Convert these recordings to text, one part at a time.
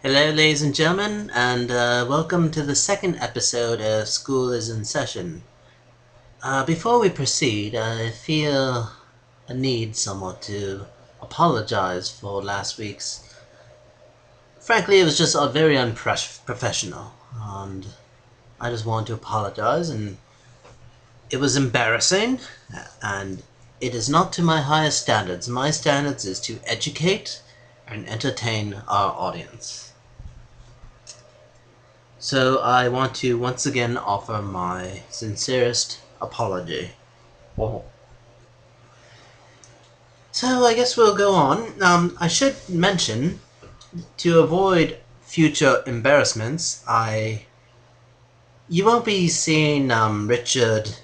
Hello, ladies and gentlemen, and welcome to the second episode of School is in Session. Before we proceed, I feel a need somewhat to apologize for last week's. Frankly, it was just very unprofessional, and I just want to apologize, and it was embarrassing, and it is not to my highest standards. My standards is to educate and entertain our audience. So I want to once again offer my sincerest apology. Oh. So I guess we'll go on. I should mention, to avoid future embarrassments, you won't be seeing Richard,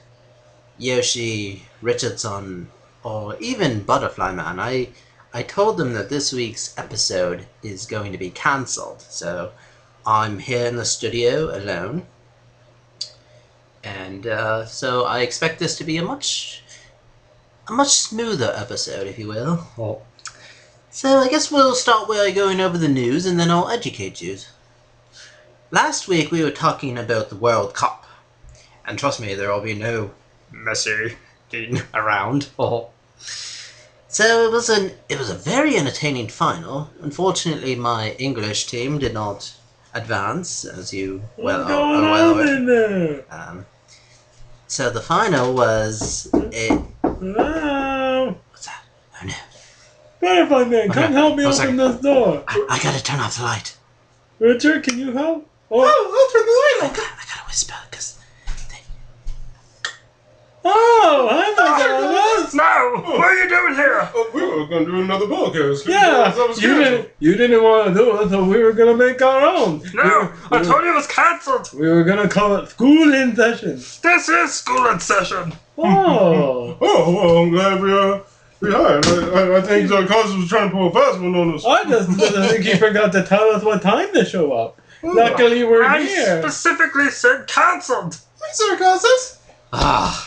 Yoshi, Richardson, or even Butterfly Man. I told them that this week's episode is going to be cancelled, so I'm here in the studio alone, and so I expect this to be a much smoother episode, if you will. Oh. So I guess we'll start by going over the news, and then I'll educate you. Last week we were talking about the World Cup, and trust me, there will be no Messi around. Oh. So it was a very entertaining final. Unfortunately, my English team did not advance, as you well are aware. So the final was Hello? What's that? Oh no. Butterfly Man, come help me open this door. I gotta turn off the light. Richard, can you help? Oh, I'll turn the light on. I gotta whisper, because... Oh, hi, Zarcasise. No! What are you doing here? We were going to do another podcast. Yeah, you didn't want to do it, so we were going to make our own. No, I told you it was cancelled. We were going to call it School in Session. This is School in Session. Oh. Oh, well, I'm glad we hired. I think Zarcasise was trying to pull a fast one on us. I just think he forgot to tell us what time to show up. Luckily, we're here. I specifically said cancelled. Hey, Zarcasise. Ah.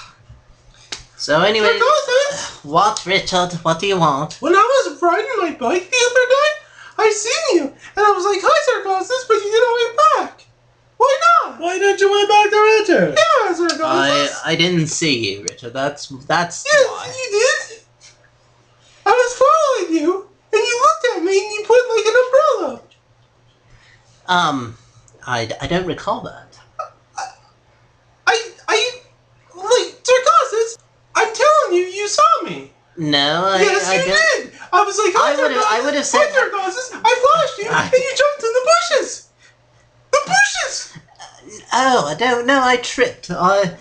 So anyway, what, Richard? What do you want? When I was riding my bike the other day, I seen you, and I was like, "Hi, Zarcasise," but you didn't wave back. Why not? Why didn't you wave back to Richard? Yeah, Zarcasise. I didn't see you, Richard. That's Yes, why. you did. I was following you, and you looked at me, and you put like an umbrella. I don't recall that. Zarcasise, I'm telling you, you saw me. No, Yes, I you don't. did. I was like, "Hi, Zarcasise." I would have said. "Hi, Zarcasise." I flashed you, and you jumped in the bushes. The bushes. Oh, I don't know. I tripped. I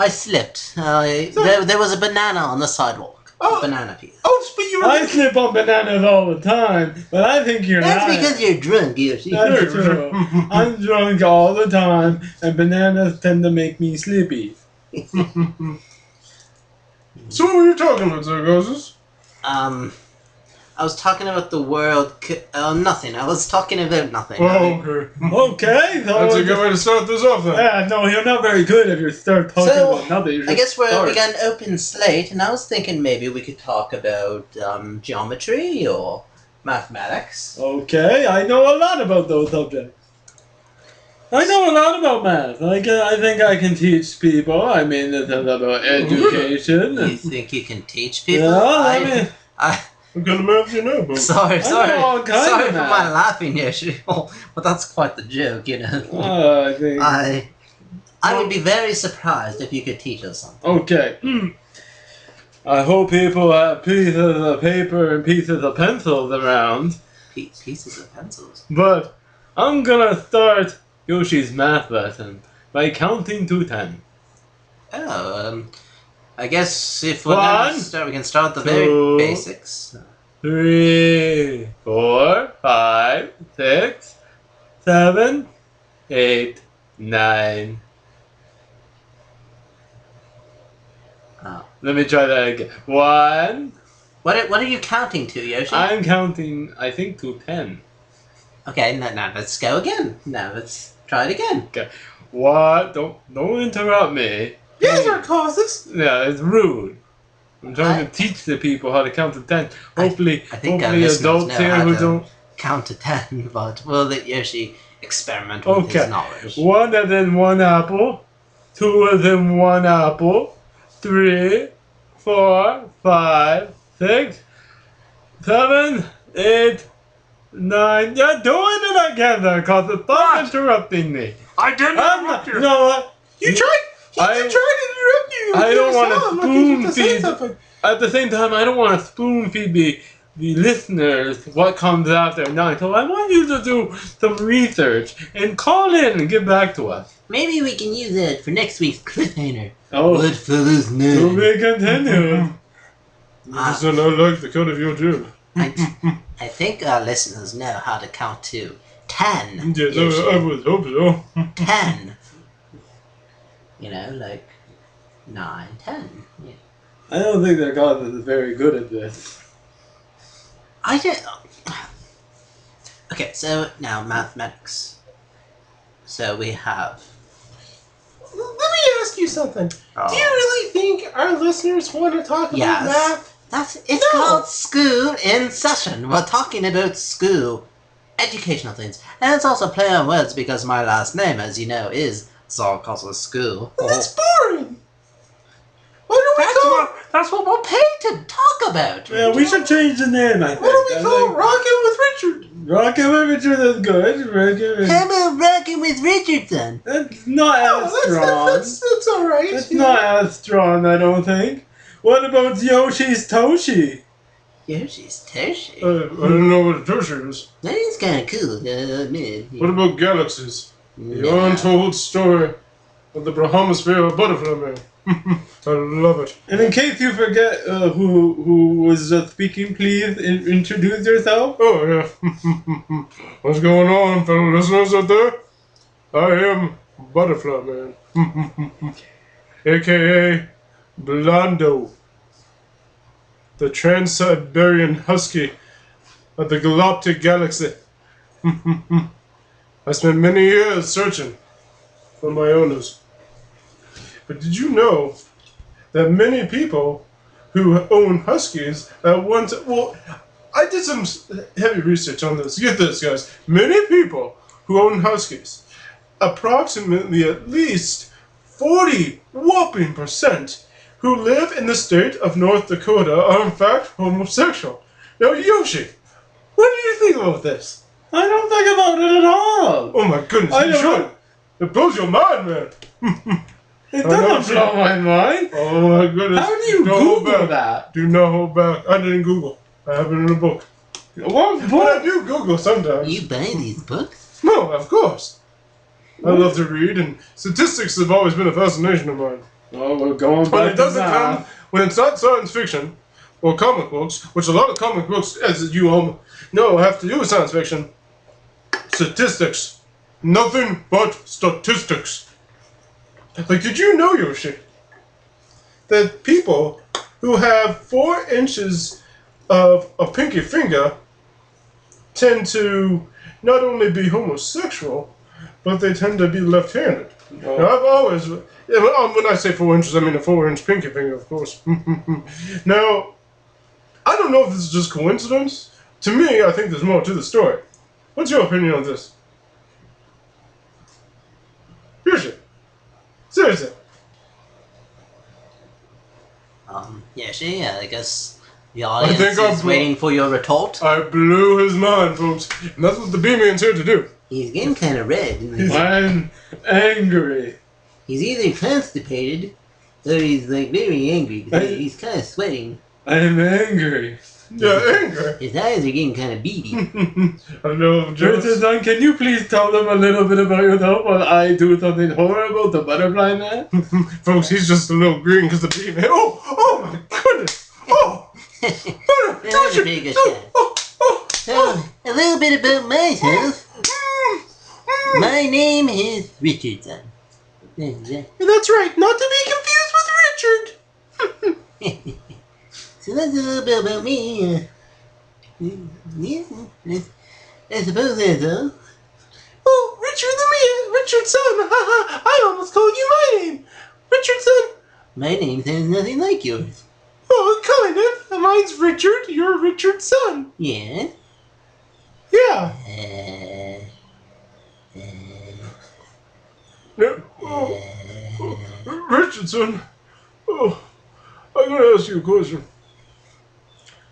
slipped. There was a banana on the sidewalk. Oh. A banana piece. Oh, but you were. I slip on bananas all the time, but I think you're That's lying. because you're drunk, Yoshi. That's true. I'm drunk all the time, and bananas tend to make me sleepy. So what were you talking about, Zarcasise? I was talking about the world. Nothing. I was talking about nothing. Oh, okay. Okay, so That's a good way to start this off, then. yeah, no, you're not very good if you start talking about nothing. I guess we got an open slate, and I was thinking maybe we could talk about geometry or mathematics. Okay, I know a lot about those subjects. I know a lot about math. I think I can teach people. I mean, it's about education. You think you can teach people? Yeah, What kind of math you know, bro? Sorry know all kinds sorry of for math. my laughing, Yoshi. But that's quite the joke, you know. I think. I would be very surprised if you could teach us something. Okay. I hope people have pieces of paper and pieces of pencils around. Pieces of pencils. But I'm gonna start Yoshi's math lesson by counting to 10. Oh, I guess if we're One, gonna start, we can start the two, very basics. 3, 4, 5, 6, 7, 8, 9. Oh. Let me try that again. 1. What are you counting to, Yoshi? I'm counting, I think, to 10. Okay, now let's go again. Now let's try it again. Okay. What? Don't interrupt me. Yes, Zarcasise. Yeah, it's rude. I'm trying to teach the people how to count to 10. Hopefully, I think our hopefully listeners adults know here how who to don't count to 10, but we'll let Yoshi experiment with Okay. his knowledge. 1 and then 1 apple. 2 and then 1 apple. 3, 4, 5, 6, 7, 8, 9. You're doing it again there, cause it's stop interrupting me. I didn't interrupt You you. know what? You tried. He I- did try to interrupt you. I don't want to to spoon say feed. something. At the same time, I don't want to spoon feed the listeners what comes after 9. So I want you to do some research and call in and get back to us. Maybe we can use it for next week's cliffhanger. Oh, Goodfellas to 9. be continued. Listen, I like the cut of your jib. I think our listeners know how to count to 10. Yes, Yoshi. I would hope so. 10. You know, like 9, 10. Yeah. I don't think their god is very good at this. I don't. Okay, so now mathematics. So we have. Let me ask you something. Do you really think our listeners want to talk about Yes. math? It's No. called School in Session. We're talking about school, educational things, and it's also play on words because my last name, as you know, is Zarcasise School. Well, that's boring. Why don't we call That's what we're paid to talk about. Yeah, we should change the name, I think. Why don't we I call think Rockin' with Richard? Rockin' with Richard is good. How about rocking with Richardson? That's not Oh, as strong. that's all right. That's not as strong, I don't think. What about Yoshi's Toshi? Yoshi's Toshi. I don't know what a tertiary is. That is kind of cool, I'll admit. What about galaxies? The No. untold story of the Brahmosphere butterfly man. I love it. And in case you forget who was speaking, please introduce yourself. Oh, yeah. What's going on, fellow listeners out there? I am Butterfly Man. A.K.A. Blondo. The Trans-Siberian Husky of the Galactic Galaxy. I spent many years searching for my owners. But did you know that many people who own Huskies at once... Well, I did some heavy research on this. Get this, guys. Many people who own Huskies, approximately at least 40 whopping % who live in the state of North Dakota are in fact homosexual. Now, Yoshi, what do you think about this? I don't think about it at all. Oh my goodness, I you don't should. know. It blows your mind, man. It I know doesn't blow my mind. Oh my goodness. How do you Don't hold Google back. that? Do not hold back. I didn't Google. I have it in a book. What But I book? do Google sometimes. You buy these books? No, of course. I love to read, and statistics have always been a fascination of mine. Oh, we're going When back it to doesn't come, math. when it's not science fiction or comic books, which a lot of comic books, as you all know, have to do with science fiction, statistics. Nothing but statistics. Like, did you know, Yoshi, that people who have 4 inches of a pinky finger tend to not only be homosexual, but they tend to be left-handed? Now, I've always, when I say 4 inches, I mean a 4-inch pinky finger, of course. Now, I don't know if this is just coincidence. To me, I think there's more to the story. What's your opinion on this? Yoshi, seriously. Yoshi, I guess the I audience think is I'm- waiting for your retort. I blew his mind, folks. And that's what the B-Man's here to do. He's getting kind of red. I'm angry. He's either constipated or he's like very angry because he's kind of sweating. I'm angry. Yeah, anger. His eyes are getting kind of beady. I know, Richard, just... can you please tell them a little bit about yourself while I do something horrible to Butterfly Man? Folks, he's just a little green because the B-Man... Oh my goodness! Oh! That was a pretty good shot. Oh! So, a little bit about myself. My name is Richardson. That's right, not to be confused with Richard. So that's a little bit about me. Yeah, I suppose that's all. Oh, Richardson. I almost called you my name. Richardson. My name sounds nothing like yours. Oh, kind of. Mine's Richard. You're Richard's son. Yeah. Yeah. Yeah. Richardson, I'm going to ask you a question.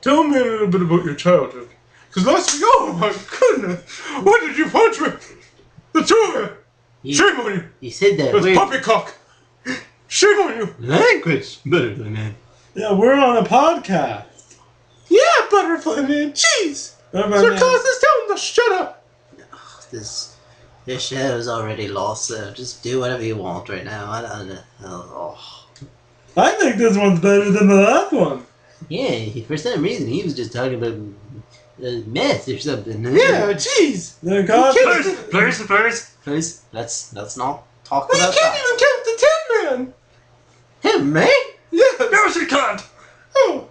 Tell me a little bit about your childhood. Because last week, oh my goodness, what did you punch me? The two of you. Shame on you. You said that That's weird poppycock. Shame on you. language, Butterfly Man. Yeah, we're on a podcast. Yeah, Butterfly Man. Jeez. Zarcasise, tell him to shut up. This show's already lost, so just do whatever you want right now. I don't know. Oh. I think this one's better than the last one. Yeah, for some reason he was just talking about meth or something. Yeah, jeez. Please, let's not talk Well, about you can't that. even count the 10 man. Him, man? Yes. No, she can't. Oh.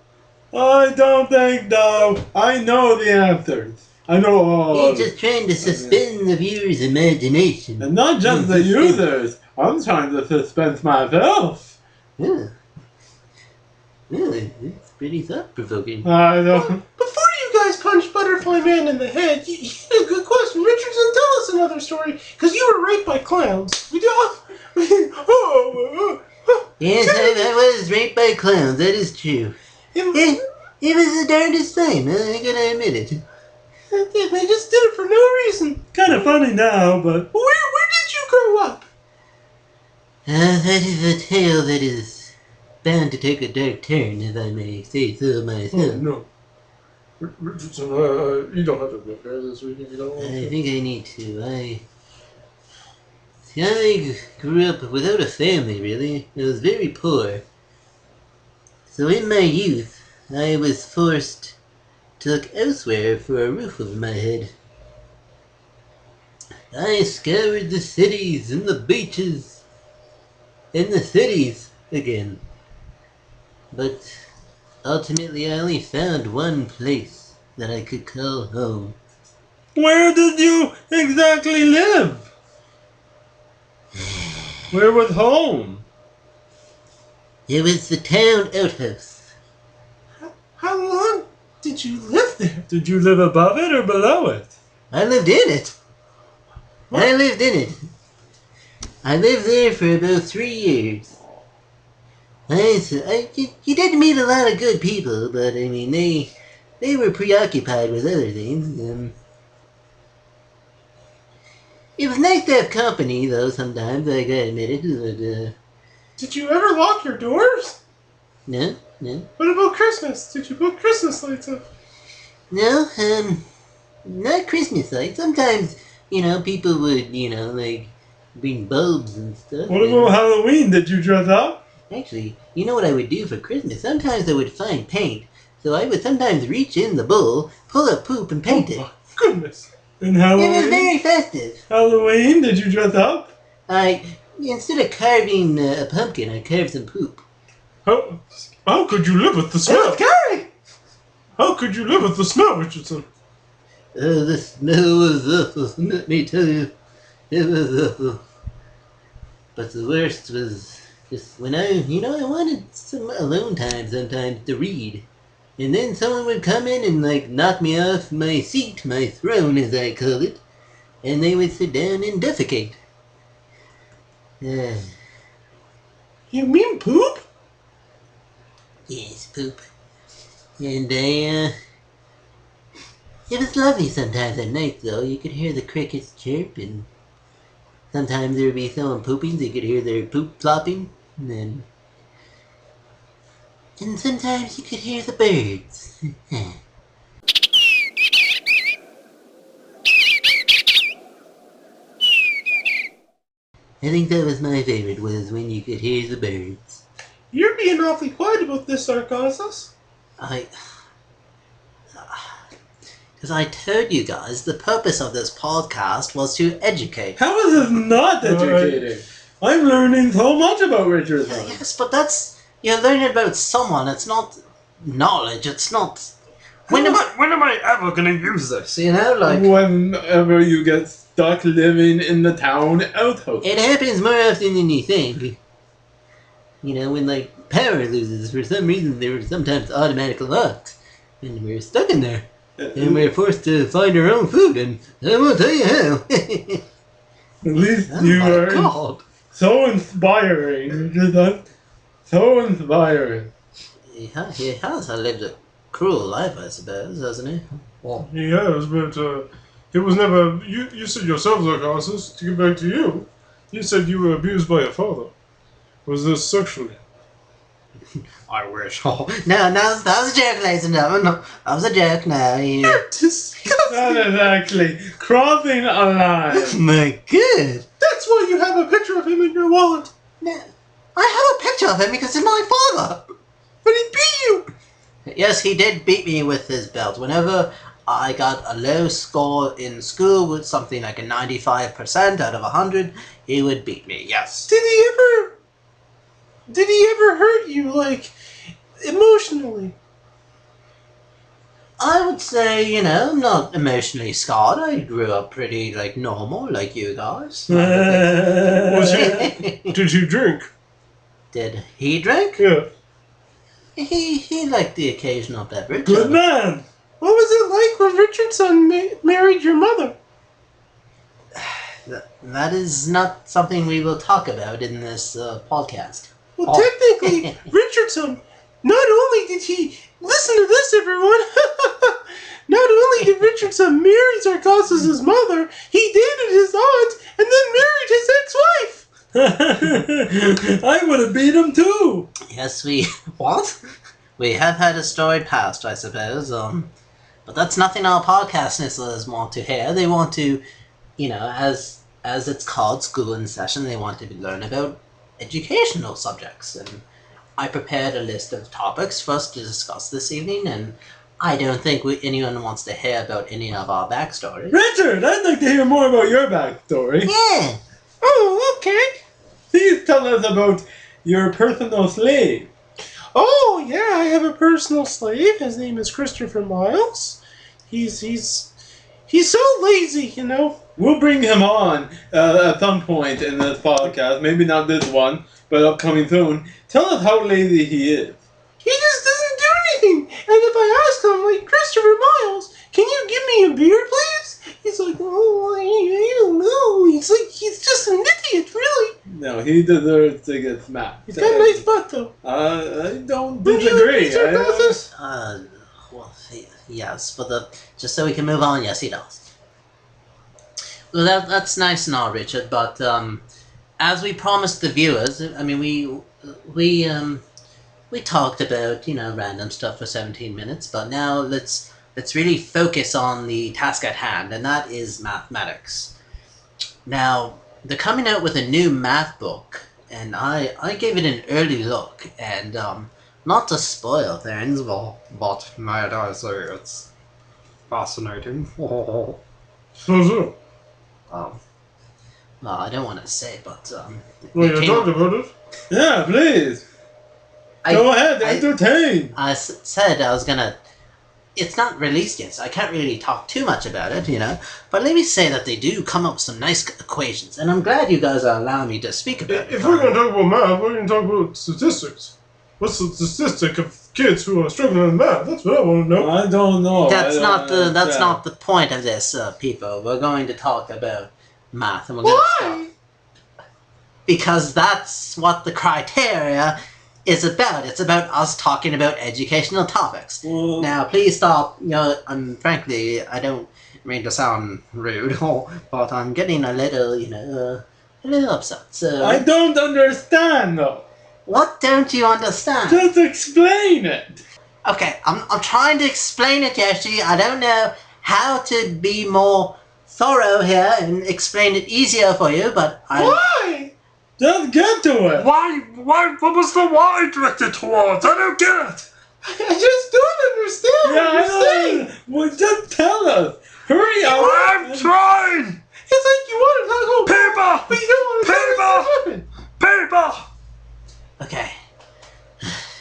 I don't think so. I know the answers. I know all. He's just trying to suspend the viewer's imagination. And not just the users. I'm trying to suspense myself. Yeah. Really, it's pretty thought-provoking. I don't. Before you guys punch Butterfly Man in the head, you had a good question. Richardson, tell us another story. Because you were raped by clowns. We do. Yes, I was raped by clowns, that is true. It was the darndest thing, I gotta admit it. They just did it for no reason. Kind of funny now, but. Where did you grow up? That is a tale that is bound to take a dark turn, if I may say so myself. No. Richardson, you don't have to go there this week if you don't want I to. think I need to. I grew up without a family, really. I was very poor. So in my youth, I was forced to look elsewhere for a roof over my head. I scoured the cities and the beaches and the cities again. But ultimately I only found one place that I could call home. Where did you exactly live? Where was home? It was the town outhouse. How long did you live there? Did you live above it or below it? I lived in it. I lived in it. I lived there for about 3 years. You did meet a lot of good people, but I mean, they were preoccupied with other things. It was nice to have company, though, sometimes, I gotta admit it, but, Did you ever lock your doors? no. What about Christmas? Did you put Christmas lights up? No, not Christmas lights. Sometimes, people would, like, bring bulbs and stuff. What about Halloween? Did you dress up? Actually, you know what I would do for Christmas? Sometimes I would find paint. So I would sometimes reach in the bowl, pull up poop, and paint it. Oh, goodness. And It was Halloween? very festive. Halloween? Did you dress up? Instead of carving a pumpkin, I carved some poop. How could you live with the It smell? was Gary! How could you live with the smell, Richardson? Oh, the smell was awful, let me tell you. It was awful. But the worst was just when I wanted some alone time sometimes to read. And then someone would come in and, knock me off my seat, my throne as I call it. And they would sit down and defecate. You mean poop? Yes, poop. And it was lovely sometimes at night, though. You could hear the crickets chirp, and sometimes there would be someone pooping, so you could hear their poop flopping, and sometimes you could hear the birds. I think that was my favorite, was when you could hear the birds. You're being awfully quiet about this, Zarcasise. Because I told you guys the purpose of this podcast was to educate. How is this not educating? I'm learning so much about Richardson. Yes, but you're learning about someone. It's not knowledge. It's not. When am I ever gonna use this? Whenever you get stuck living in the town outhouse. It happens more often than you think. When power loses, for some reason there were sometimes automatic locks, and we're stuck in there. And we're forced to find our own food, and I won't tell you how. At least Oh you my are God. so inspiring. So inspiring. He has lived a cruel life, I suppose, hasn't he? Well, He has, but it was never. You said yourself, Zarcasise, to get back to you. You said you were abused by your father. Was this sexually? I wish. Oh, no, that was a joke, ladies and gentlemen. No, that was a joke. No, Disgusting. That is actually crossing a line. my God. That's why you have a picture of him in your wallet. No, I have a picture of him because he's my father. But he beat you. Yes, he did beat me with his belt. Whenever I got a low score in school with something like a 95% out of 100, he would beat me. Yes. Did he ever hurt you, like, emotionally? I would say, I'm not emotionally scarred. I grew up pretty, normal, like you guys. Did you drink? Did he drink? Yeah. He liked the occasional beverage. Good man. What was it like when Richardson married your mother? That is not something we will talk about in this podcast. Well, Oh. technically, Richardson, not only did he... Listen to this, everyone! Not only did Richardson marry Zarcasise's mother, he dated his aunt and then married his ex-wife! I would have beat him too. Yes, what? We have had a storied past, I suppose. But that's nothing our podcast listeners want to hear. They want to, as it's called, school in session, they want to learn about educational subjects. And I prepared a list of topics for us to discuss this evening, and I don't think anyone wants to hear about any of our backstories. Richard, I'd like to hear more about your backstory. Yeah. Oh, okay. Please tell us about your personal slave. Oh, yeah, I have a personal slave. His name is Christopher Miles. He's so lazy, We'll bring him on at some point in this podcast. Maybe not this one, but upcoming soon. Tell us how lazy he is. He just doesn't do anything. And if I ask him, like, Christopher Miles, can you give me a beer, please? He's like, oh, I don't know. He's just an idiot, really. No, he deserves to get smacked. He's got a nice butt, though. I don't Would you disagree. agree, Zarcasise? Well, yes, just so we can move on, yes, he does. Well, that's nice and all, Richard, but as we promised the viewers, I mean, we talked about, random stuff for 17 minutes, but now let's really focus on the task at hand, and that is mathematics. Now, they're coming out with a new math book, and I gave it an early look, and not to spoil things, but might I say it's fascinating. So. Well, I don't want to say, but Well, it you came- talked about it. Yeah, please. Go ahead, entertain. I said I was gonna. It's not released yet, so I can't really talk too much about it, But let me say that they do come up with some nice equations, and I'm glad you guys are allowing me to speak about it. If we're going to talk about math, we're going to talk about statistics. What's the statistic of kids who are struggling in math? That's what I want to know. I don't know. That's not the point of this, people. We're going to talk about math, and we're going to start. Why? Because that's what the criteria is about. It's about us talking about educational topics. Well, Now, please stop. Frankly, I don't mean to sound rude, but I'm getting a little, a little upset. So, I don't understand though. what don't you understand? Just explain it. Okay, I'm trying to explain it, Yoshi. I don't know how to be more thorough here and explain it easier for you, but Why? Just get to it. Why? What was the why directed towards? I don't get it. I just don't understand what you're saying. Well, just tell us. Hurry up. I'm trying. It's like you want to talk about Paper. but you don't want to Paper. talk about what happened. Paper. Okay.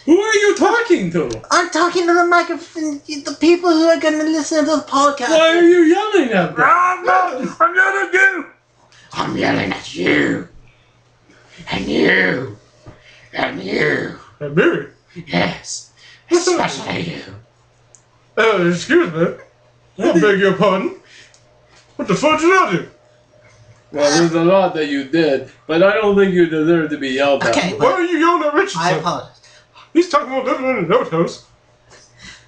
Who are you talking to? I'm talking to the microphone, the people who are going to listen to the podcast. Why are you yelling at them? I'm not. I'm yelling at you. I'm yelling at you. And you. And you. Hey, Barry. Yes. Especially you. Excuse me. I beg your pardon. What the fuck did I do? Well, there's a lot that you did, but I don't think you deserve to be yelled at. Okay, Why are you yelling at Richardson? I apologize. He's talking about living in an outhouse.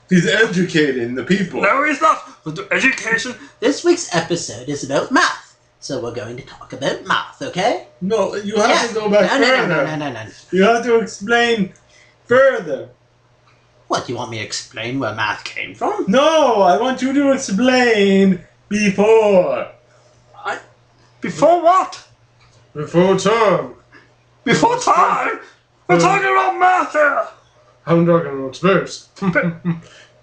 He's educating the people. No, he's not. With the education. This week's episode is about math, so we're going to talk about math, okay? No, you have to go back no, further. no. You have to explain further. What, do you want me to explain where math came from? No, I want you to explain before. Before what? Before time. Before time? We're talking about math here. I'm talking about space.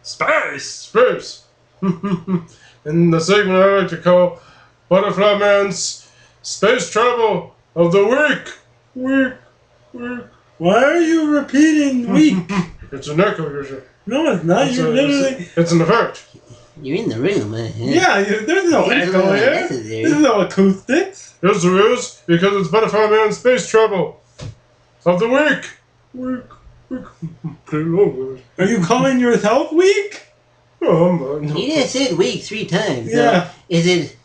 Space. Space. In the segment I like to call Butterfly Man's Space Travel of the Week. Week. Why are you repeating week? It's an echo usually. No, it's not. You're literally. It's an effect. You're in the room, Yeah, there's no echo here. There's no acoustics. Yes, there is, because it's Butterfly Man's Space Travel of the Week. Pretty long. Are you calling yourself weak? Oh, You just said week 3 times. Yeah. So is it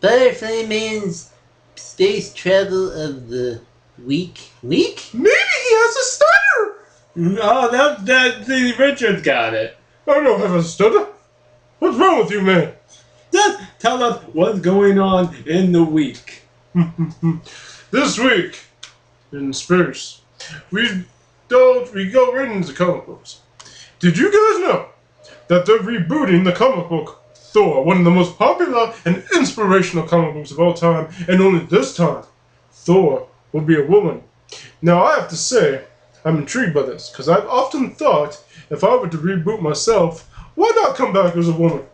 Butterfly Man's Space Travel of the Week? Week? Maybe he has a stutter. Oh, see, Richard's got it. I don't have a stutter. What's wrong with you, man? Just tell us what's going on in the week. This week in space, we go right into comic books. Did you guys know that they're rebooting the comic book Thor, one of the most popular and inspirational comic books of all time, and only this time, Thor will be a woman. Now, I have to say, I'm intrigued by this, because I've often thought, if I were to reboot myself, why not come back as a woman?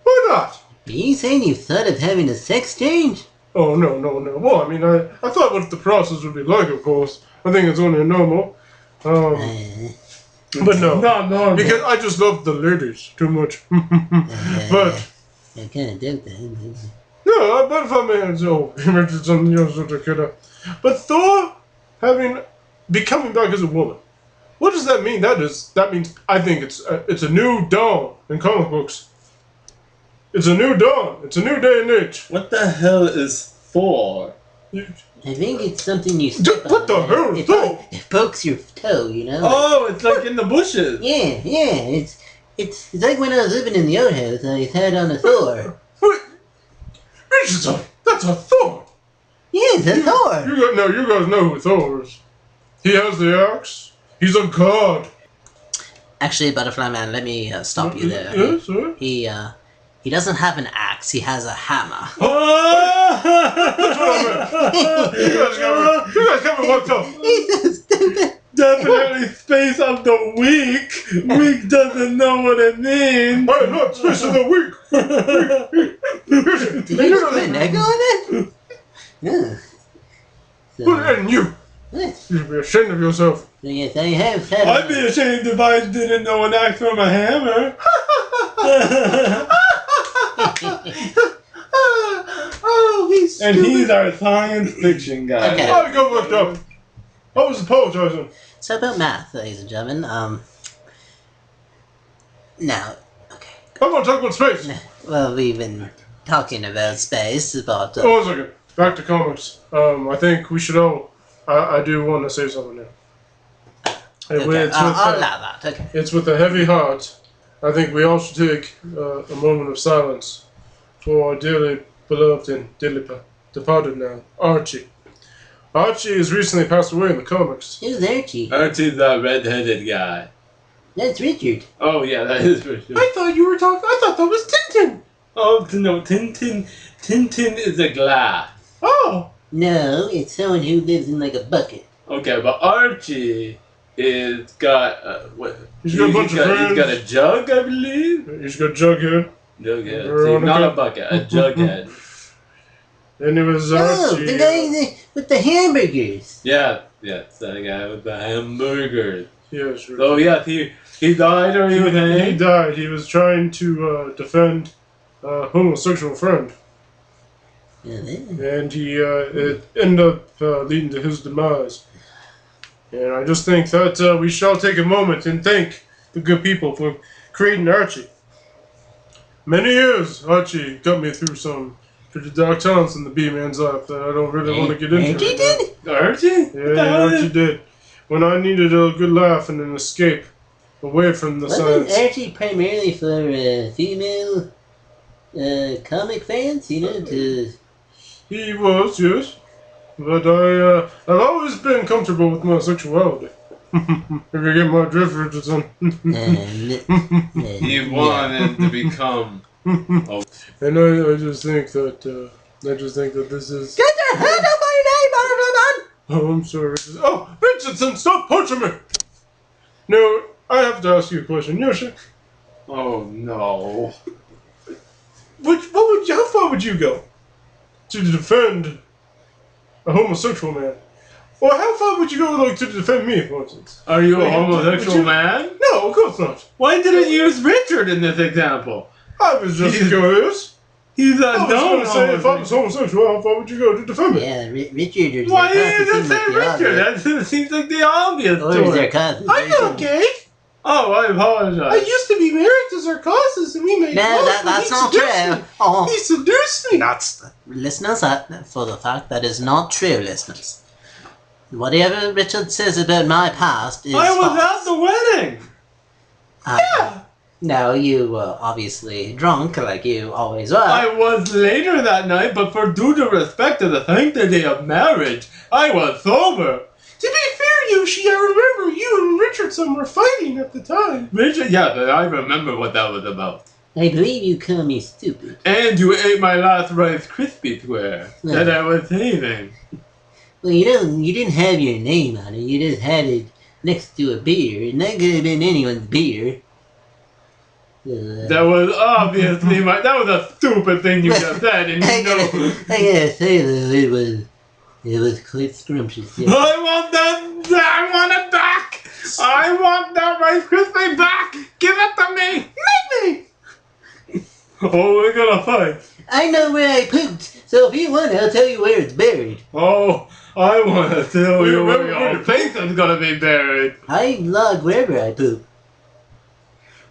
Why not? Are you saying you've thought of having a sex change? Oh, no. Well, I mean, I thought what the process would be like, of course. I think it's only normal. But no. Not normal. Because I just love the ladies too much. But, I kind of doubt that. no, Butterfly Man's Richardson, but Thor becoming back as a woman. What does that mean? That means I think it's a new dawn in comic books. It's a new dawn. It's a new day and age. What the hell is Thor? I think it's something you step What on. the hell is Thor? It pokes your toe, you know? Oh, it's like in the bushes. Yeah. It's like when I was living in the outhouse, I had on a Thor. Wait, Richardson, that's a Thor. Yeah, it's a Thor. You guys know who Thor is. He has the axe. He's a god. Actually, Butterfly Man, let me stop you there. Yes, sir. He doesn't have an axe. He has a hammer. You guys got me worked up. He's so stupid. Definitely space of the week. Week doesn't know what it means. I am not space of the week. Did you just put an echo on it? Yeah. Well, and you What? should be ashamed of yourself. So yes, I have had I'd be ashamed if I didn't know an axe from a hammer. Oh, he's And he's our science fiction guy. Okay. I got worked up. I was apologizing. So about math, ladies and gentlemen. Now, okay. I'm gonna talk about space. Well, we've been talking about space, but Oh, 1 second. Back to comics. I think we should all. I do want to say something now. okay, I'll allow that. Okay. It's with a heavy heart. I think we all should take a moment of silence for our dearly beloved and dearly departed now, Archie. Archie has recently passed away in the comics. Who's Archie? Archie's the red-headed guy. That's Richard. Oh yeah, that is Richard. I thought you were talking. I thought that was Tintin. Oh no, Tintin is a glass. Oh, No, it's someone who lives in like a bucket. Okay, but Archie is got what? He's got a bunch of friends. He's got a jug, I believe. he's got Jughead. Jughead. See, Veronica. not a bucket, a jughead. And it was Oh, Archie. the guy with the hamburgers. Yeah, it's that guy with the hamburgers. Yes. So yes, he died or he was He hanged. died. He was trying to defend a homosexual friend, and it ended up leading to his demise. And I just think that we shall take a moment and thank the good people for creating Archie. Many years, Archie got me through some pretty dark times in the B-Man's life that I don't really want to get into. Archie right did? Archie? now. Yeah, Archie did. When I needed a good laugh and an escape away from the Wasn't science. Archie primarily for female comic fans? You know, to... He was, yes. But I've always been comfortable with my sexuality. If you get my drift, Richardson. He wanted to become. Oh, And I just think that this is. Get your hand up my name, Oh, I'm sorry, Richardson. Oh, Richardson, stop punching me! No, I have to ask you a question, Yoshi. oh no. How far would you go to defend a homosexual man? Or how far would you go, like, to defend me, for instance? Are you a Would homosexual you- man? No, of course not. Why didn't you use Richard in this example? I was just curious. He's a I was going known to say, if I was homosexual. homosexual, how far would you go to defend me? Yeah, Richard or Why Zarcasise did you seem say like the Richard? obvious. That seems like the obvious Or choice. Zarcasise. I'm not gay. Oh, I I apologize. used to be married to Zarcasise, and we made No, love, but that's he not seduced true. me. Oh, He seduced me. that's listeners. That for the fact that is not true, listeners. Whatever Richard says about my past is I was false. at the wedding. Yeah. No, you were obviously drunk, like you always were. I was later that night, but for due to respect to the sanctity of marriage, I was sober. To be fair, Yoshi, I remember you and Richardson were fighting at the time. Richard, yeah, but I remember what that was about. I believe you call me stupid. And you ate my last Rice Krispie square Yeah. that I was saving. Well, you didn't have your name on it. You just had it next to a beer, and that could have been anyone's beer. That was obviously that was a stupid thing you just said, and I you know. gotta say though, it was quite scrumptious. Yeah. I want it back! I want that Rice Krispie back! Give it to me! Make me. Oh, we're gonna fight. I know where I pooped, so if you want, I'll tell you where it's buried. Oh, I want to tell you where Remember- your face is gonna be buried. I log wherever I poop.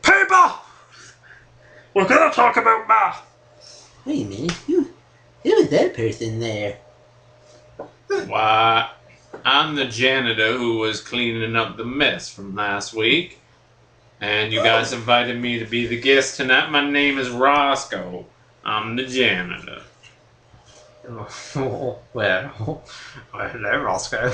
Paper! We're gonna talk about math. Wait a minute, who is that person there? Why, I'm the janitor who was cleaning up the mess from last week. And you guys invited me to be the guest tonight. My name is Rosco. I'm the janitor. Well, hello, Rosco.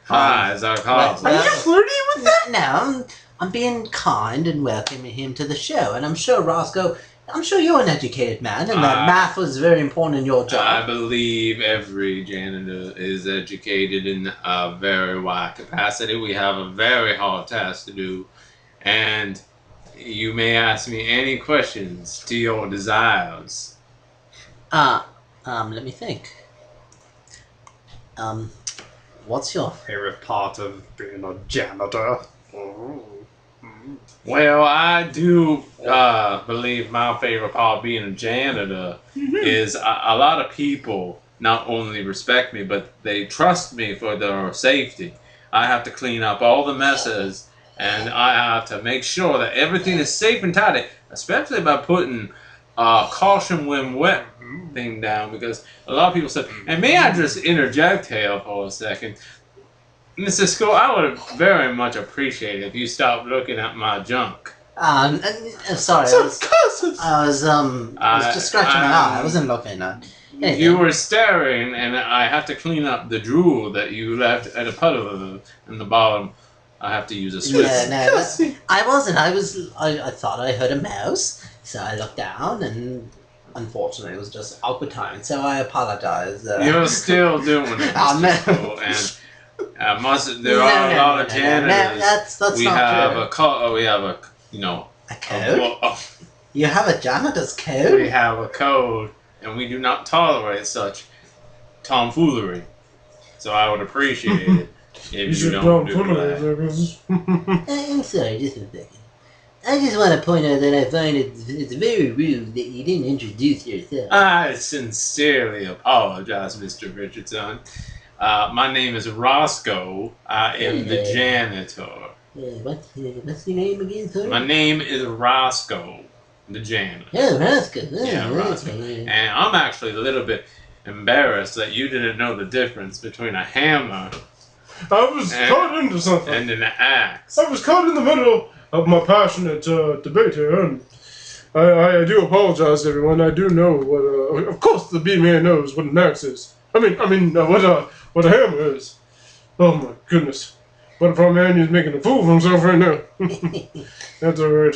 Hi, Zarcasise. Well, Are you flirting with them? No, I'm being kind and welcoming him to the show, and I'm sure Roscoe, I'm sure you're an educated man, and that math was very important in your I job. believe every janitor is educated in a very wide capacity. We have a very hard task to do, and you may ask me any questions to your desires. Let me think. What's your Favorite part of being a janitor? Well, I do believe my favorite part of being a janitor is a lot of people not only respect me, but they trust me for their safety. I have to clean up all the messes, and I have to make sure that everything is safe and tidy, especially by putting caution when wet thing down, because a lot of people said, and may I just interject here for a second? Mr. School, I would very much appreciate it if you stopped looking at my junk. sorry, Zarcasise. I was just scratching my eye. I wasn't looking at anything. You were staring, and I have to clean up the drool that you left at a puddle in the bottom. I have to use a switch. Yeah, no, Zarcasise. I wasn't. I thought I heard a mouse, so I looked down, and unfortunately, it was just awkward time. So I apologize. You're still doing it, Oh, Mr. no. School, and there are a lot of janitors. That's We not have true. we have a, you know, A code? a- You have a janitor's we code? have a code, and we do not tolerate such tomfoolery. So I would appreciate it if you don't do that. I'm sorry, just a second. I just want to point out that I find it's very rude that you didn't introduce yourself. I sincerely apologize, Mr. Richardson. My name is Rosco. I am the janitor. What's your name again, sorry? My name is Rosco. the janitor. Oh, Rosco. Oh, Yeah, Rosco. okay. And I'm actually a little bit embarrassed that you didn't know the difference between a hammer I was caught into something. and an axe. I was caught in the middle of my passionate debate here, and I do apologize, everyone. I do know what. Of course, the B-man knows what an axe is. What a hammer is. Oh my goodness! What if our man is making a fool of himself right now? That's alright.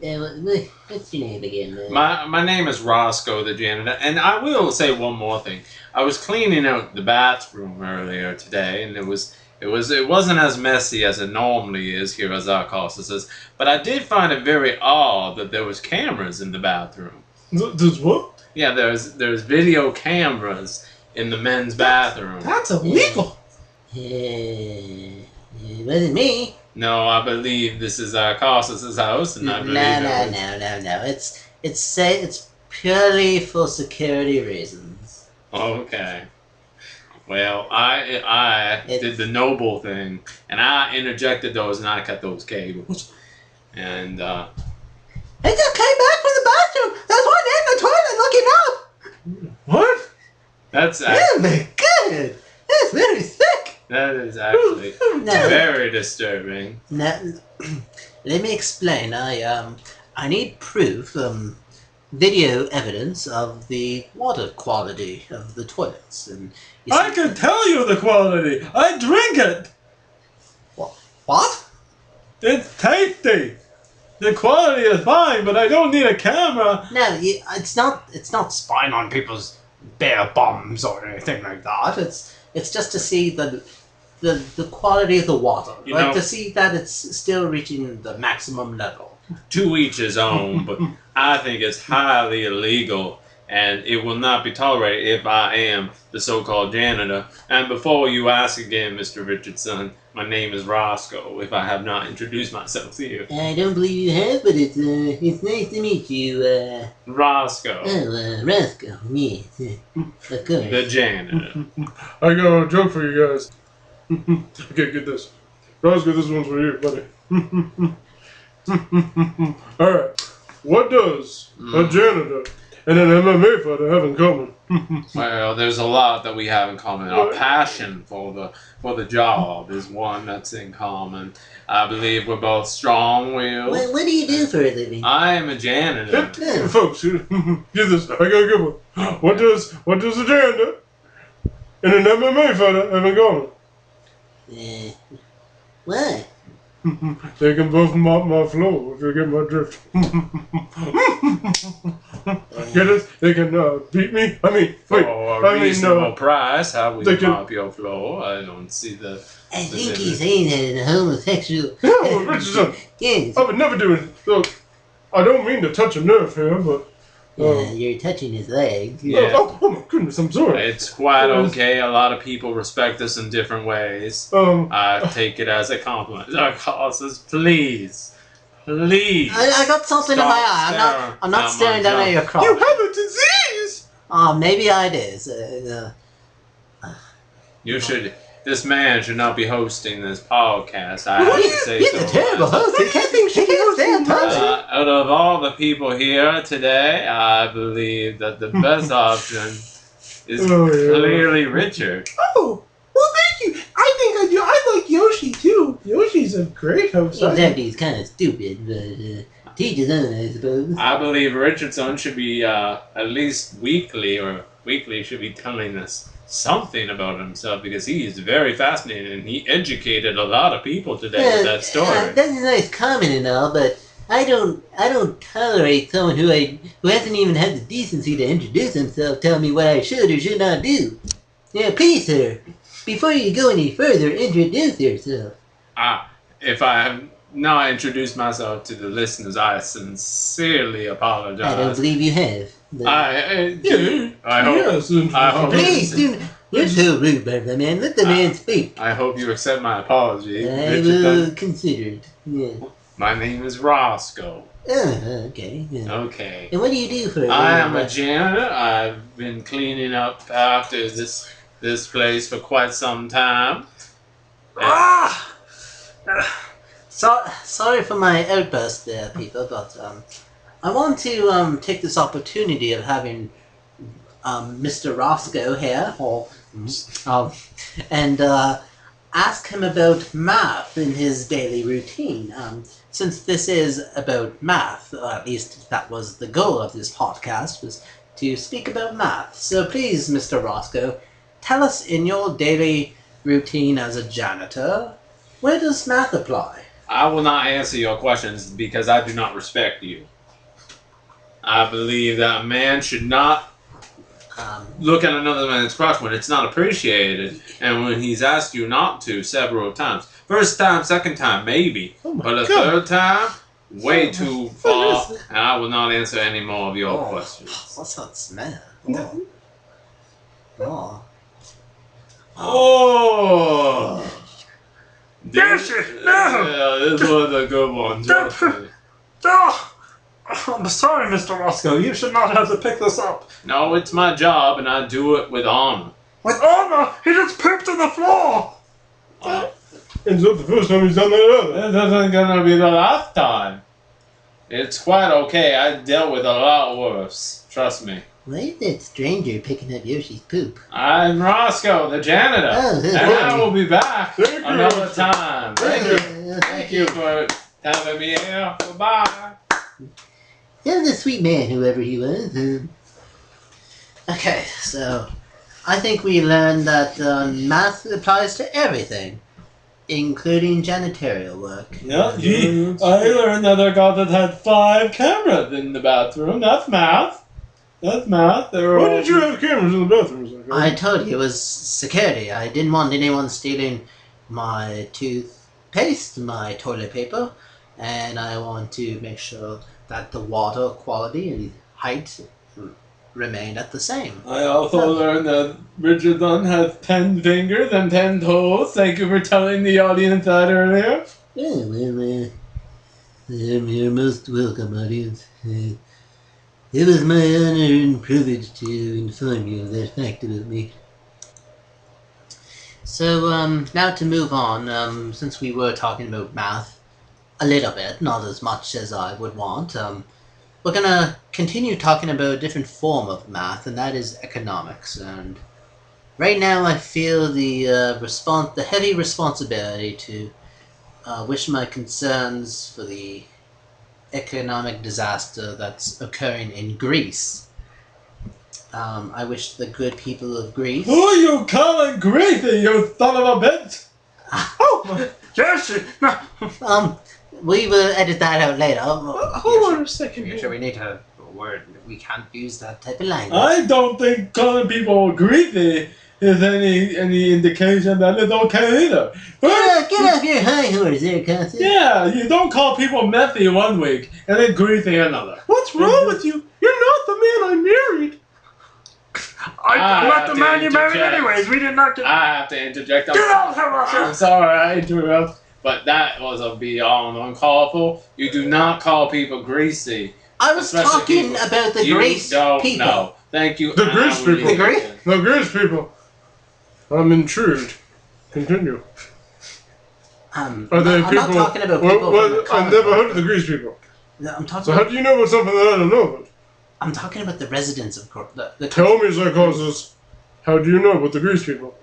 What's your name again? My name is Rosco, the janitor, and I will say one more thing. I was cleaning out the bathroom earlier today, and it wasn't as messy as it normally is here at Zarcasise, but I did find it very odd that there was cameras in the bathroom. There's what? Yeah, there's video cameras in the men's bathroom. That's illegal. It wasn't me. No, I believe this is Zarcasise' house, and I believe No. It's purely for security reasons. Okay. Well, I did the noble thing, and I interjected those, and I cut those cables. And I just came back from the bathroom. There's one in the toilet looking up. What? that's Oh my god, that's very sick. that is actually No. very disturbing. Now, let me explain. I need proof, video evidence of the water quality of the toilets. And you I can tell you the quality. I drink it. what? It's tasty. The quality is fine, but I don't need a camera. No, it's not spying on people's bare bums or anything like that. It's just to see the quality of the water, You like know- to see that it's still reaching the maximum level. To each his own, but I think it's highly illegal, and it will not be tolerated if I am the so-called janitor. And before you ask again, Mr. Richardson, my name is Rosco, if I have not introduced myself to you. I don't believe you have, but it's nice to meet you. Rosco, Rosco, yes, of course. the janitor. I got a joke for you guys. Okay, get this. Roscoe, this one's for you, buddy. Alright. What does a janitor and an MMA fighter have in common? Well, there's a lot that we have in common. Our passion for the job is one that's in common. I believe we're both strong-willed. What do you do for a living? I am a janitor. Folks, get this. I got a good one. What does a janitor and an MMA fighter have in common? What? They can both mop my floor, if you get my drift. Get it? They can beat me? I mean, wait. For a reasonable price, how would they you can- mop your floor? I don't see the... I think he's saying that in a homosexual. No, Richardson, Yes. I would never do it. Look, I don't mean to touch a nerve here, but... You're touching his leg. Yeah. Oh my goodness, I'm sorry. It's quite okay. A lot of people respect us in different ways. I take it as a compliment. Zarcasise, please. Please. I got something in my eye. I'm not staring down at your crotch. You have a disease! Oh, maybe I did. You should... This man should not be hosting this podcast. I have to say He's so. a terrible host. He can't stand touching. Out of all the people here today, I believe that the best option is clearly Richard. Oh, well, thank you. I think I like Yoshi too. Yoshi's a great host. Except he's kind of stupid, but teach his own, I suppose. I believe Richardson should be at least weekly should be telling us something about himself, because he is very fascinating and he educated a lot of people today with that story. That's a nice comment and all, but I don't tolerate someone who hasn't even had the decency to introduce himself telling me what I should or should not do. Yeah, please, sir, before you go any further, introduce yourself. If I have not introduced myself to the listeners, I sincerely apologize. I don't believe you have. But I Yes, hope please, do. You're so rude, brother man. Let the man speak. I hope you accept my apology. I will consider it. Yeah. My name is Rosco. Okay. Yeah. Okay. And what do you do for a I am living? a janitor. I've been cleaning up after this place for quite some time. Sorry for my outburst there, people, but I want to take this opportunity of having Mr. Rosco here, and ask him about math in his daily routine. Since this is about math, or at least that was the goal of this podcast, was to speak about math. So please, Mr. Rosco, tell us in your daily routine as a janitor, where does math apply? I will not answer your questions because I do not respect you. I believe that a man should not look at another man's crush when it's not appreciated, and when he's asked you not to several times. First time, second time, maybe. But the third time, way too far, and I will not answer any more of your questions. What's that smell? Oh! Yes, no! This was a good one. Trust me. Oh, I'm sorry, Mr. Rosco. You should not have to pick this up. No, it's my job, and I do it with honor. With honor, he just pooped on the floor. It's not the first time he's done that either. This isn't gonna be the last time. It's quite okay. I dealt with a lot worse. Trust me. Why is that stranger picking up Yoshi's poop? I'm Rosco, the janitor, Oh, and I will be back Thank you. another time. Thank Thank you for having me here. Goodbye. That was a sweet man, whoever he was. Okay, so I think we learned that math applies to everything, including janitorial work. Yeah, I learned that our god had 5 cameras in the bathroom. That's math. That's math. Why did you have cameras in the bathrooms? I told you it was security. I didn't want anyone stealing my toothpaste, my toilet paper, and I want to make sure that the water quality and height remained at the same. I also learned that Richard Dunn has 10 fingers and 10 toes. Thank you for telling the audience that earlier. Oh, well, you're most welcome, audience. It was my honor and privilege to inform you of that fact about me. So, now to move on, since we were talking about math a little bit, not as much as I would want, we're gonna continue talking about a different form of math, and that is economics. And right now I feel the heavy responsibility to wish my concerns for the economic disaster that's occurring in Greece. I wish the good people of Greece... Who are you calling Greasy, you son of a bitch? Oh, yes. No. We will edit that out later. Hold on a second. Sure, we need to... We can't use that type of language. I don't think calling people greasy is any indication that it's okay either. Get off your high horse there, Cassie. Yeah, you don't call people messy one week and then greasy another. What's wrong with you? You're not the man I married. I'm not the man you married interject. anyways. We did not get... I have to interject. Get out of here, Rosco. I'm sorry I interrupted, but that was a beyond uncalled for. You do not call people greasy. I was Especially talking people. about the You Greece don't people. know. Thank you. The and Greece I will people. leave The Greece? it. The Greece people. I'm intrigued. Continue. Are they I'm people? not talking about people from the I've comic never book. heard of the Greece people. No, I'm talking So how about, do you know about something that I don't know about? I'm talking about the residents of the Tell me, Zarcasise, how do you know about the Greece people?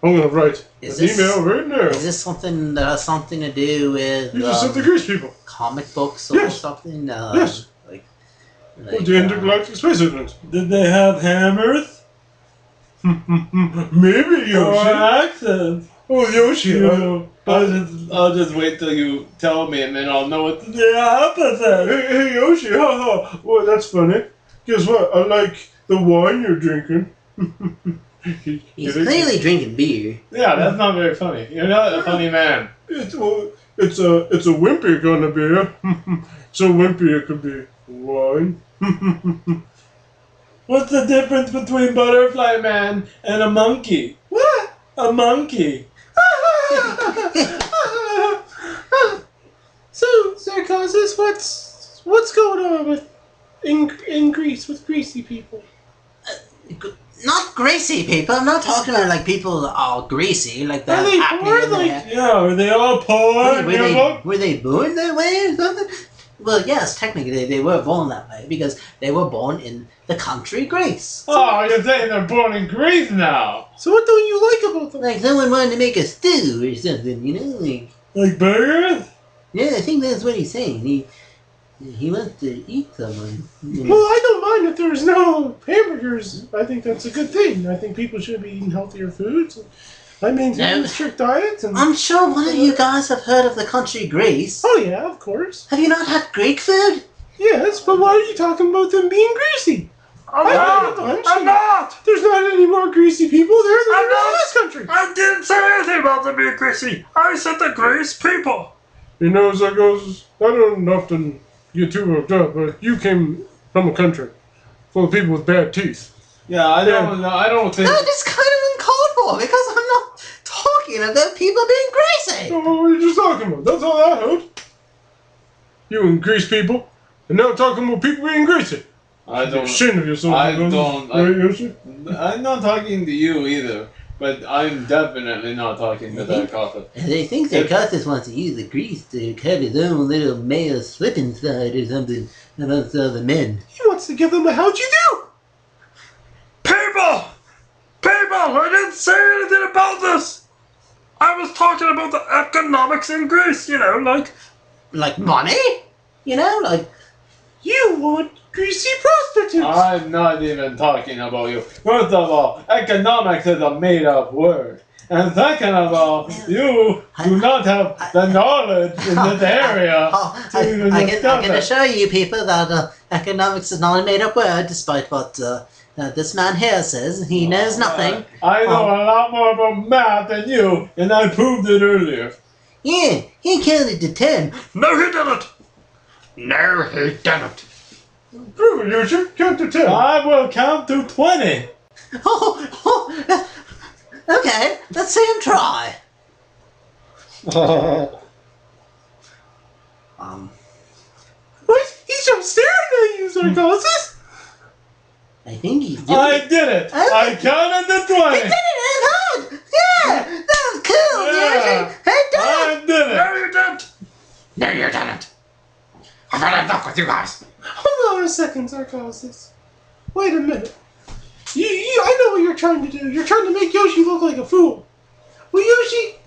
I'm gonna write Is an this- email right now. Is this something that has something to do with You just said the Greece people. comic books or Yes. something? Yes. Like The intergalactic space event. Did they have hammers Maybe or Yoshi. accents? Oh, Yoshi. I'll just wait till you tell me and then I'll know what the opposite. Hey, Yoshi. Ha ha. Well, that's funny. Guess what? I like the wine you're drinking. he's clearly drinking beer. Yeah, that's not very funny. You're not a funny man. It's a wimpy kind of beer. So wimpy it could be wine. What's the difference between Butterfly Man and a monkey? What? A monkey. So, Zarcasise, what's going on with in Greece with greasy people? not greasy people. I'm not talking about like people that are greasy, like Are that they acne poor? in their Like, hair. yeah, are they all poor? Were they born that way or something? Well, yes, technically they were born that way because they were born in the country Greece. Oh, you're saying they're born in Greece now? So what don't you like about them? Like someone wanted to make a stew or something, you know? Like burgers? Yeah, I think that's what he's saying. He wants to eat someone. You know? Well, I don't mind if there's no hamburgers. I think that's a good thing. I think people should be eating healthier foods. I maintain No. a strict diet. And I'm sure one of you guys have heard of the country Greece. oh yeah, of course. Have you not had Greek food? Yes, but why are you talking about them being greasy? I'm I had not! lunch. I'm not! There's not any more greasy people there than I'm there are in not. this country. I didn't say anything about them being greasy. I said the Greece people. You know, Zarcasise, I don't often get too worked up, but you came from a country full of people with bad teeth. Yeah, I don't know. I don't think. That is kind of uncalled for because I'm not talking about people being greasy. Oh, what are you just talking about? That's all I heard. You and Greece people, and now talking about people being greasy. I You're don't. ashamed of yourself. I Zarcasise. don't- Right, Yoshi? I'm not talking to you either. But I'm definitely not talking to that coffin. They think Zarcasise wants to use the grease to cut his own little male slip inside or something amongst all the men. He wants to give them a how'd you do? People! People! I didn't say anything about this! I was talking about the economics in Greece, you know, like... Like money? You know, like You want greasy prostitutes. I'm not even talking about you. First of all, economics is a made-up word. And second of all, you do not have the knowledge in this area to even I discuss can it. assure you people that economics is not a made-up word, despite what this man here says. He knows nothing. I know a lot more about math than you, and I proved it earlier. Yeah, he counted to 10. No, he didn't! No, he didn't. Prove it, Yoshi. Count to 10. I will count to 20. Okay, let's see him try. What? He's just staring at you, Zarcasise. I think he's doing I it. did it! I counted to 20! He did it in his head! Yeah! That was cool, Yeah. Yoshi! Hey, done it! I did it! No, you didn't! No, you didn't. I've had enough with you guys. Hold on a second, Zarcasise. Wait a minute. I know what you're trying to do. You're trying to make Yoshi look like a fool. Well, Yoshi,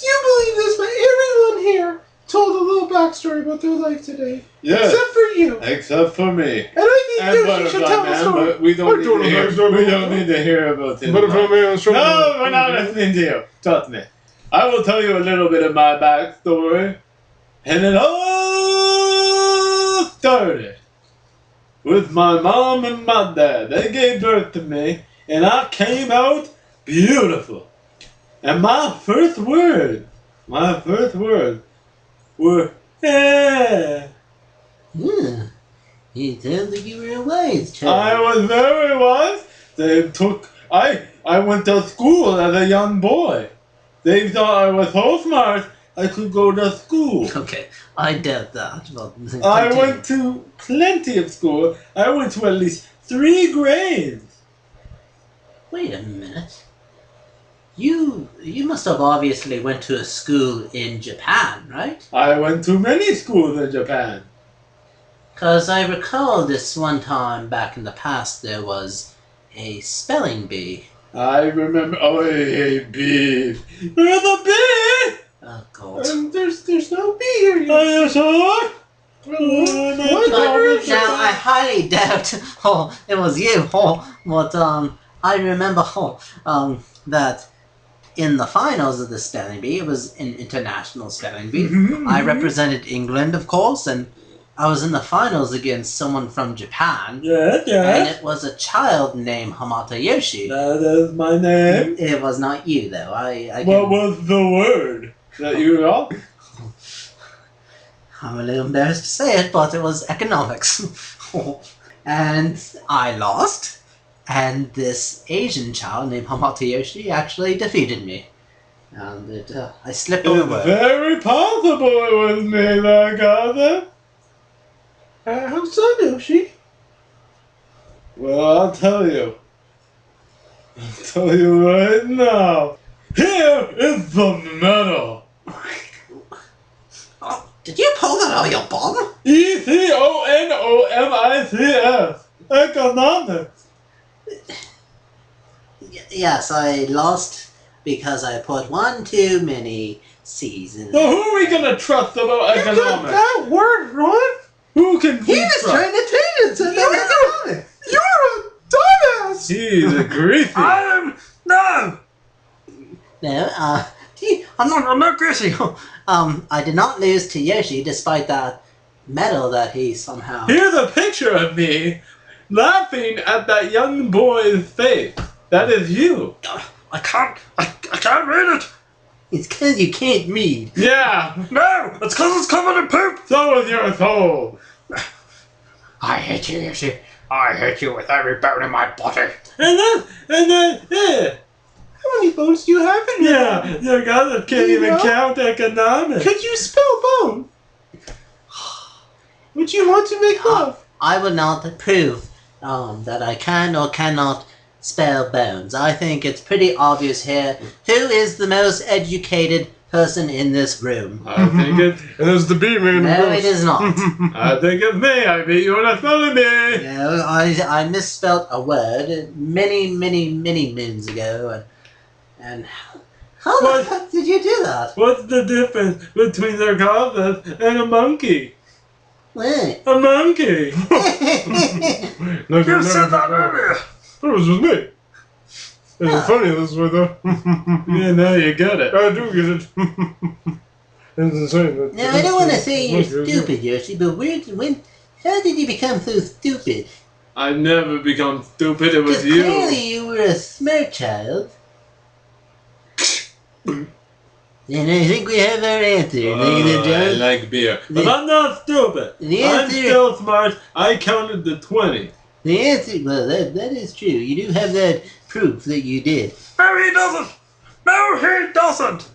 you believe this, but everyone here told a little backstory about their life today. Yes. Except for you. Except for me. And I think And Yoshi should Butterfly tell a Man, story. but we I don't need told to him hear. that story. We don't need to hear about him. Butterfly Man was trouble. No, we're not listening to you. Trust me. I will tell you a little bit of my backstory. And it all started with my mom and my dad. They gave birth to me, and I came out beautiful. And my first words were, yeah. Yeah. He sounds like you were a wise child. I was very wise. I went to school as a young boy. They thought I was so smart I could go to school. Okay, I doubt that. Well, I continue. went to plenty of school. I went to at least 3 grades. Wait a minute. You must have obviously went to a school in Japan, right? I went to many schools in Japan. Because I recall this one time back in the past there was a spelling bee. I remember. Oh, hey, bee. Where's the bee? Oh, God. There's no B here. Are you sure? Now, I highly doubt it was you. But I remember that in the finals of the spelling bee, it was an international spelling bee. I represented England, of course, and I was in the finals against someone from Japan. Yeah, And it was a child named Hamata Yoshi. That is my name. It was not you, though. I What was the word that you got? I'm a little embarrassed to say it, but it was economics. And I lost, and this Asian child named Hamata Yoshi actually defeated me. And I slipped on the It's word. very possible it was me that got it. How so, Yoshi? Well, I'll tell you. I'll tell you right now. Here is the medal. Oh, did you pull that out of your bum? Economics. Economics. Yes, I lost because I put one too many C's in So there. who are we gonna trust about You got economics? that word, Ron? Who can He we was trust? trying to train it to know economics. You're a dumbass! He's a greasy. No! No, I'm not greasy. I did not lose to Yoshi despite that medal that he somehow... Here's a picture of me laughing at that young boy's face. That is you. I can't read it! It's because you can't read. Yeah. No! It's because it's covered in poop! So is your soul. I hate you, Yoshi. I hate you with every bone in my body. And then, yeah. How many bones do you have in your Yeah, body? your guys can't You even know? count economics. Could you spell bone? Would you want to make love? I will not prove that I can or cannot spell bones. I think it's pretty obvious here who is the most educated person in this room. I think it's, And there's the bee man. No, it is not. I think it's me. I beat you in a spelling bee. No, I misspelt a word many moons ago, and how the What? fuck did you do that? What's the difference between Zarcasise and a monkey? What? A monkey. No, You said that earlier! It was just me. It's funny this way though. Yeah, now you get it. I do get it. It's insane. Now I don't want to say you're stupid, Yoshi, but how did you become so stupid? I've never become stupid. It was Because you. clearly you were a smart child. And I think we have our answer, ladies and I gentlemen. like beer. But The- I'm not stupid. the I'm answer- still smart. I counted to 20. The answer, well, that is true. You do have that proof that you did. No, he doesn't! No, he doesn't!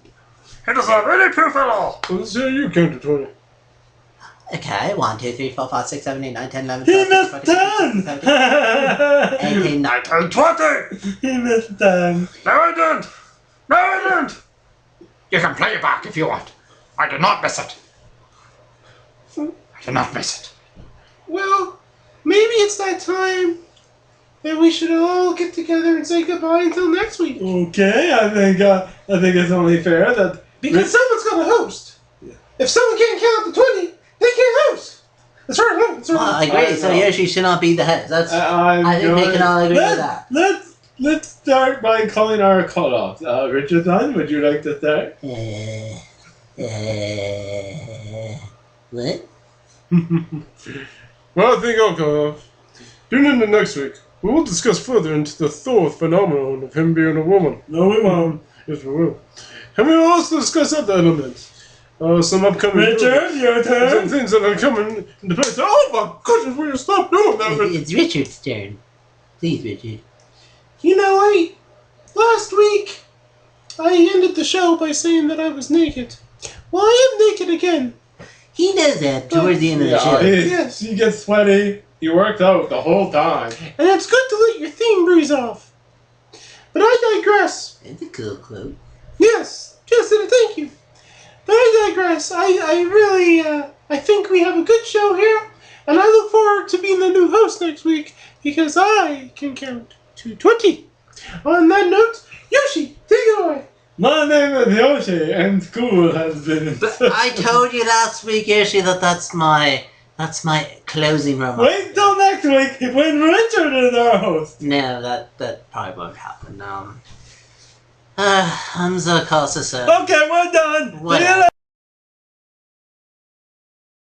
He does not really proof at all! Let's see how you count to 20. Okay, 1, 2, 3, 4, 5, 6, 7, 8, 9, 10, 11, He 12, missed 13, 14, 10. 15, 18, 19. I told 20! He missed 10. No, I didn't! No, I didn't! You can play it back if you want. I did not miss it. I did not miss it. Well, maybe it's that time that we should all get together and say goodbye until next week. Okay, I think it's only fair that Because someone's got to host. If someone can't count to 20, they can't host. That's right, no, that's Well, I right. agree, I so know. Yoshi should not be the host. That's, I think we can all agree with that. Let's start by calling our cutoffs. Richardson, would you like to start? What? Well, I think I'll go off. Tune in to next week. We will discuss further into the Thor phenomenon of him being a woman. No, we won't. Yes, we will. And we will also discuss other elements. Some upcoming... Richard, your Some turn. things that are coming into place. Oh my goodness, will you stop doing that? It's Richard's turn. Please, Richard. You know, last week, I ended the show by saying that I was naked. Well, I am naked again. He does that towards the end of the show. Yes. You get sweaty. You worked out the whole time. And it's good to let your theme breeze off. But I digress. It's a cool quote. Yes, Justin, thank you. But I digress. I really, I think we have a good show here. And I look forward to being the new host next week because I can count to 20. On that note, Yoshi, take it away. My name is Yoshi, and school has been. I told you last week, Yoshi, that's my closing remark. Wait till next week when Richard is our host. No, that probably won't happen. I'm Zarcasise. Okay, we're done. What? See you